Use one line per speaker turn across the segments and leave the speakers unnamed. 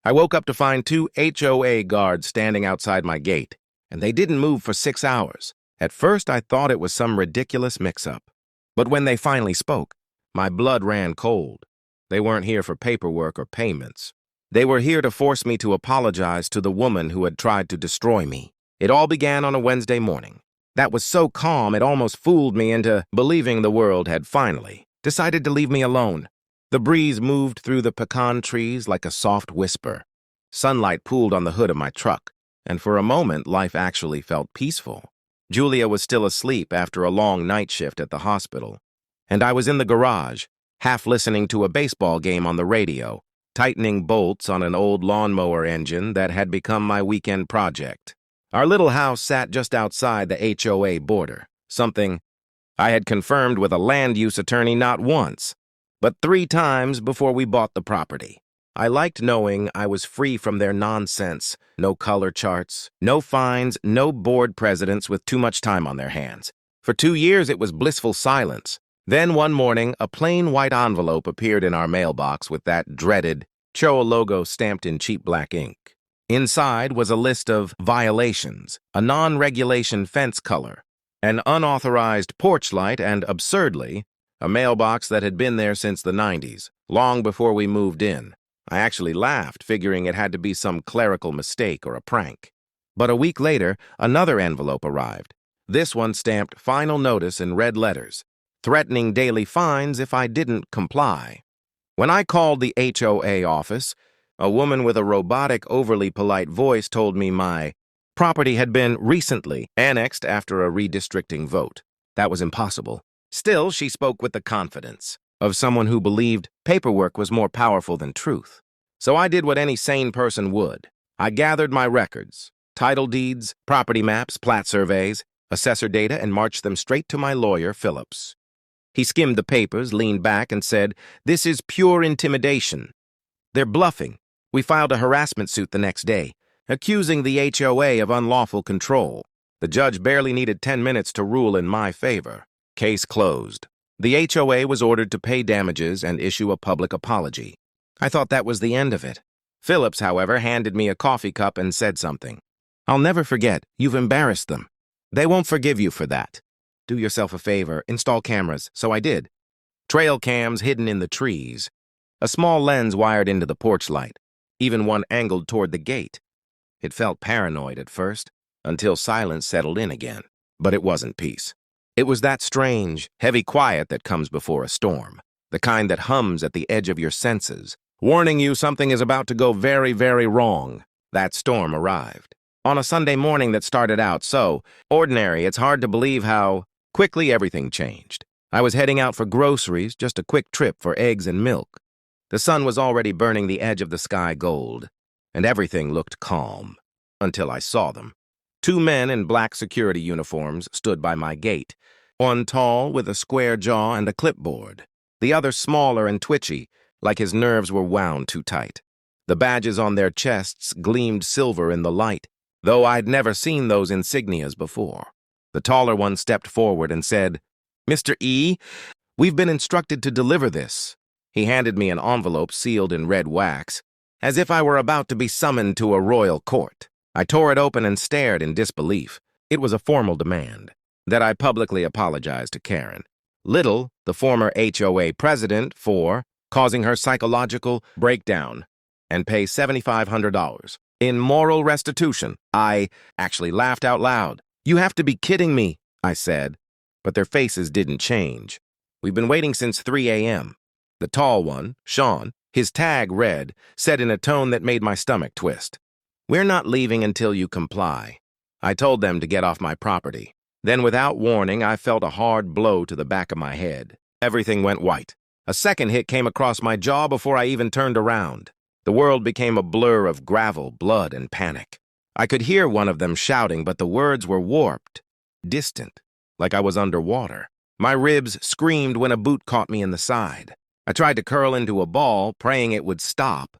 I woke up to find two HOA guards standing outside my gate, and they didn't move for 6 hours. At first, I thought it was some ridiculous mix-up. But when they finally spoke, my blood ran cold. They weren't here for paperwork or payments. They were here to force me to apologize to the woman who had tried to destroy me. It all began on a Wednesday morning. That was so calm it almost fooled me into believing the world had finally decided to leave me alone. The breeze moved through the pecan trees like a soft whisper. Sunlight pooled on the hood of my truck, and for a moment life actually felt peaceful. Julia was still asleep after a long night shift at the hospital, and I was in the garage, half listening to a baseball game on the radio, tightening bolts on an old lawnmower engine that had become my weekend project. Our little house sat just outside the HOA border, something I had confirmed with a land use attorney not once, but 3 times before we bought the property. I liked knowing I was free from their nonsense, no color charts, no fines, no board presidents with too much time on their hands. For 2 years it was blissful silence. Then one morning, a plain white envelope appeared in our mailbox with that dreaded HOA logo stamped in cheap black ink. Inside was a list of violations, a non-regulation fence color, an unauthorized porch light, and, absurdly, a mailbox that had been there since the 90s, long before we moved in. I actually laughed, figuring it had to be some clerical mistake or a prank. But a week later, another envelope arrived. This one stamped final notice in red letters, threatening daily fines if I didn't comply. When I called the HOA office, a woman with a robotic, overly polite voice told me my property had been recently annexed after a redistricting vote. That was impossible. Still, she spoke with the confidence of someone who believed paperwork was more powerful than truth. So I did what any sane person would. I gathered my records, title deeds, property maps, plat surveys, assessor data, and marched them straight to my lawyer, Phillips. He skimmed the papers, leaned back, and said, "This is pure intimidation. They're bluffing." We filed a harassment suit the next day, accusing the HOA of unlawful control. The judge barely needed 10 minutes to rule in my favor. Case closed. The HOA was ordered to pay damages and issue a public apology. I thought that was the end of it. Phillips, however, handed me a coffee cup and said something. "I'll never forget. You've embarrassed them. They won't forgive you for that. Do yourself a favor, install cameras." So I did. Trail cams hidden in the trees. A small lens wired into the porch light, even one angled toward the gate. It felt paranoid at first, until silence settled in again. But it wasn't peace. It was that strange, heavy quiet that comes before a storm, the kind that hums at the edge of your senses, warning you something is about to go very, very wrong. That storm arrived. On a Sunday morning that started out so ordinary, it's hard to believe how quickly everything changed. I was heading out for groceries, just a quick trip for eggs and milk. The sun was already burning the edge of the sky gold, and everything looked calm, until I saw them. 2 men in black security uniforms stood by my gate, one tall with a square jaw and a clipboard, the other smaller and twitchy, like his nerves were wound too tight. The badges on their chests gleamed silver in the light, though I'd never seen those insignias before. The taller one stepped forward and said, "Mr. E, we've been instructed to deliver this." He handed me an envelope sealed in red wax, as if I were about to be summoned to a royal court. I tore it open and stared in disbelief. It was a formal demand that I publicly apologize to Karen Little, the former HOA president, for causing her psychological breakdown, and pay $7,500 in moral restitution. I actually laughed out loud. "You have to be kidding me," I said, but their faces didn't change. "We've been waiting since 3 a.m. The tall one, Sean, his tag read, said in a tone that made my stomach twist, "We're not leaving until you comply." I told them to get off my property. Then, without warning, I felt a hard blow to the back of my head. Everything went white. A second hit came across my jaw before I even turned around. The world became a blur of gravel, blood, and panic. I could hear one of them shouting, but the words were warped, distant, like I was underwater. My ribs screamed when a boot caught me in the side. I tried to curl into a ball, praying it would stop.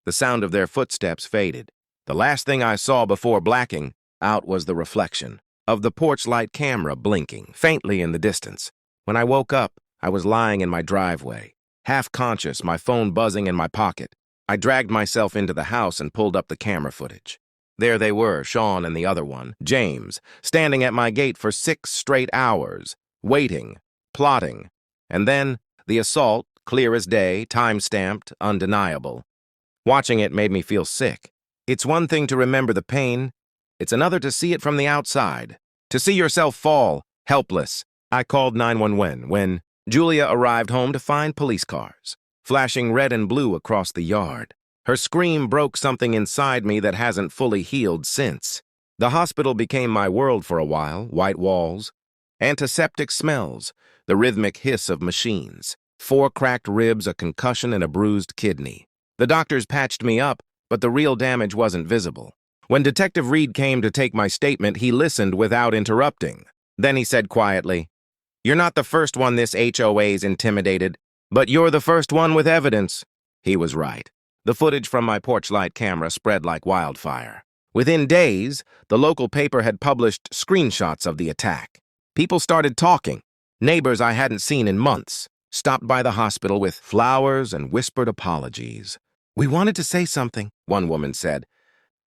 The sound of their footsteps faded. The last thing I saw before blacking out was the reflection of the porch light camera blinking faintly in the distance. When I woke up, I was lying in my driveway, half conscious, my phone buzzing in my pocket. I dragged myself into the house and pulled up the camera footage. There they were, Sean and the other one, James, standing at my gate for 6 straight hours, waiting, plotting. And then, the assault, clear as day, time-stamped, undeniable. Watching it made me feel sick. It's one thing to remember the pain, it's another to see it from the outside. To see yourself fall, helpless. I called 911 when Julia arrived home to find police cars, flashing red and blue across the yard. Her scream broke something inside me that hasn't fully healed since. The hospital became my world for a while, white walls, antiseptic smells, the rhythmic hiss of machines, 4 cracked ribs, a concussion, and a bruised kidney. The doctors patched me up, but the real damage wasn't visible. When Detective Reed came to take my statement, he listened without interrupting. Then he said quietly, "You're not the first one this HOA's intimidated, but you're the first one with evidence." He was right. The footage from my porch light camera spread like wildfire. Within days, the local paper had published screenshots of the attack. People started talking. Neighbors I hadn't seen in months stopped by the hospital with flowers and whispered apologies. "We wanted to say something," one woman said,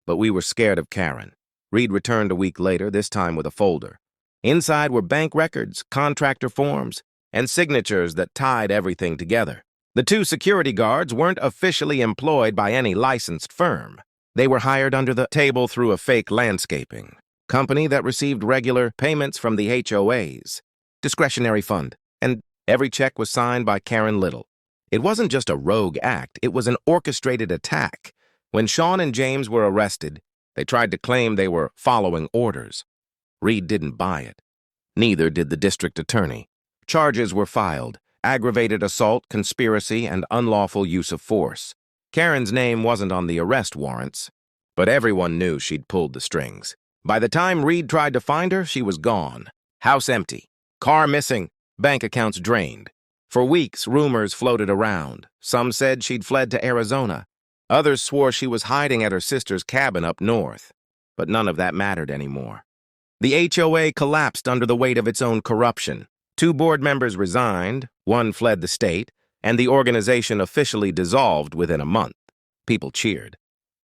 "but we were scared of Karen." Reed returned a week later, this time with a folder. Inside were bank records, contractor forms, and signatures that tied everything together. The 2 security guards weren't officially employed by any licensed firm. They were hired under the table through a fake landscaping company that received regular payments from the HOA's discretionary fund, and every check was signed by Karen Little. It wasn't just a rogue act, it was an orchestrated attack. When Sean and James were arrested, they tried to claim they were following orders. Reed didn't buy it. Neither did the district attorney. Charges were filed: aggravated assault, conspiracy, and unlawful use of force. Karen's name wasn't on the arrest warrants, but everyone knew she'd pulled the strings. By the time Reed tried to find her, she was gone. House empty, car missing, bank accounts drained. For weeks, rumors floated around. Some said she'd fled to Arizona. Others swore she was hiding at her sister's cabin up north. But none of that mattered anymore. The HOA collapsed under the weight of its own corruption. 2 board members resigned, 1 fled the state, and the organization officially dissolved within a month. People cheered,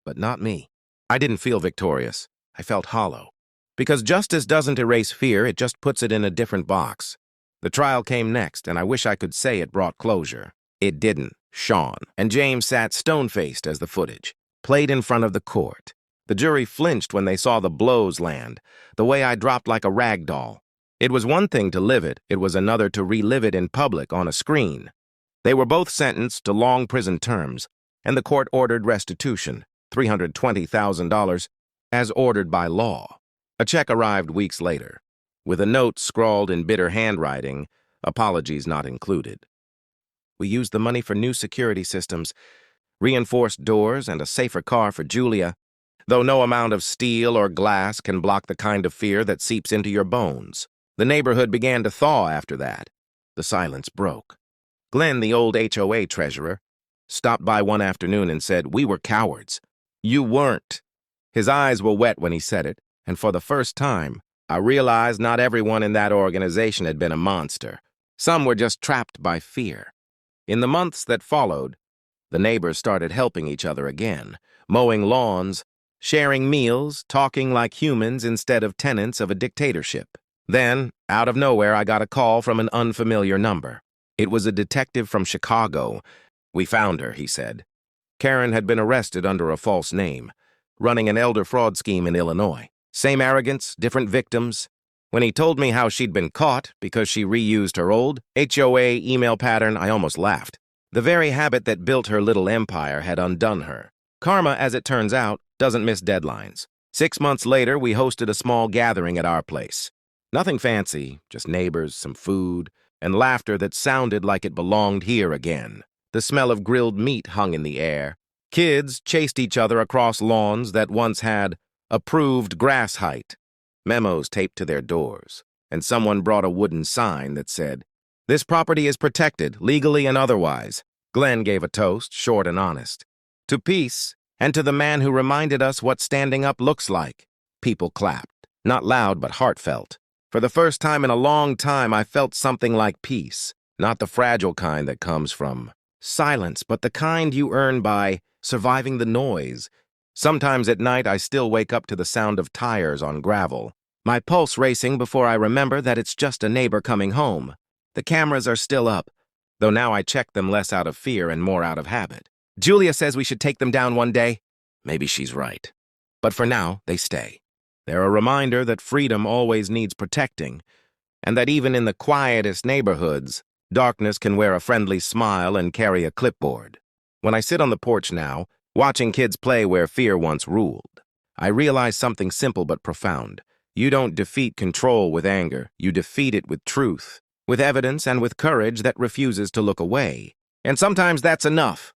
but not me. I didn't feel victorious. I felt hollow. Because justice doesn't erase fear, it just puts it in a different box. The trial came next, and I wish I could say it brought closure. It didn't. Sean and James sat stone-faced as the footage played in front of the court. The jury flinched when they saw the blows land, the way I dropped like a rag doll. It was one thing to live it, it was another to relive it in public on a screen. They were both sentenced to long prison terms, and the court ordered restitution, $320,000, as ordered by law. A check arrived weeks later, with a note scrawled in bitter handwriting, apologies not included. We used the money for new security systems, reinforced doors, and a safer car for Julia, though no amount of steel or glass can block the kind of fear that seeps into your bones. The neighborhood began to thaw after that. The silence broke. Glenn, the old HOA treasurer, stopped by one afternoon and said, "We were cowards." "You weren't." His eyes were wet when he said it, and for the first time, I realized not everyone in that organization had been a monster. Some were just trapped by fear. In the months that followed, the neighbors started helping each other again, mowing lawns, sharing meals, talking like humans instead of tenants of a dictatorship. Then, out of nowhere, I got a call from an unfamiliar number. It was a detective from Chicago. "We found her," he said. Karen had been arrested under a false name, running an elder fraud scheme in Illinois. Same arrogance, different victims. When he told me how she'd been caught because she reused her old HOA email pattern, I almost laughed. The very habit that built her little empire had undone her. Karma, as it turns out, doesn't miss deadlines. 6 months later, we hosted a small gathering at our place. Nothing fancy, just neighbors, some food, and laughter that sounded like it belonged here again. The smell of grilled meat hung in the air. Kids chased each other across lawns that once had approved grass height, memos taped to their doors, and someone brought a wooden sign that said, "This property is protected, legally and otherwise." Glenn gave a toast, short and honest. "To peace, and to the man who reminded us what standing up looks like." People clapped, not loud but heartfelt. For the first time in a long time, I felt something like peace, not the fragile kind that comes from silence, but the kind you earn by surviving the noise. Sometimes at night I still wake up to the sound of tires on gravel, my pulse racing before I remember that it's just a neighbor coming home. The cameras are still up, though now I check them less out of fear and more out of habit. Julia says we should take them down one day. Maybe she's right. But for now, they stay. They're a reminder that freedom always needs protecting, and that even in the quietest neighborhoods, darkness can wear a friendly smile and carry a clipboard. When I sit on the porch now, watching kids play where fear once ruled, I realize something simple but profound. You don't defeat control with anger, you defeat it with truth, with evidence and with courage that refuses to look away. And sometimes that's enough.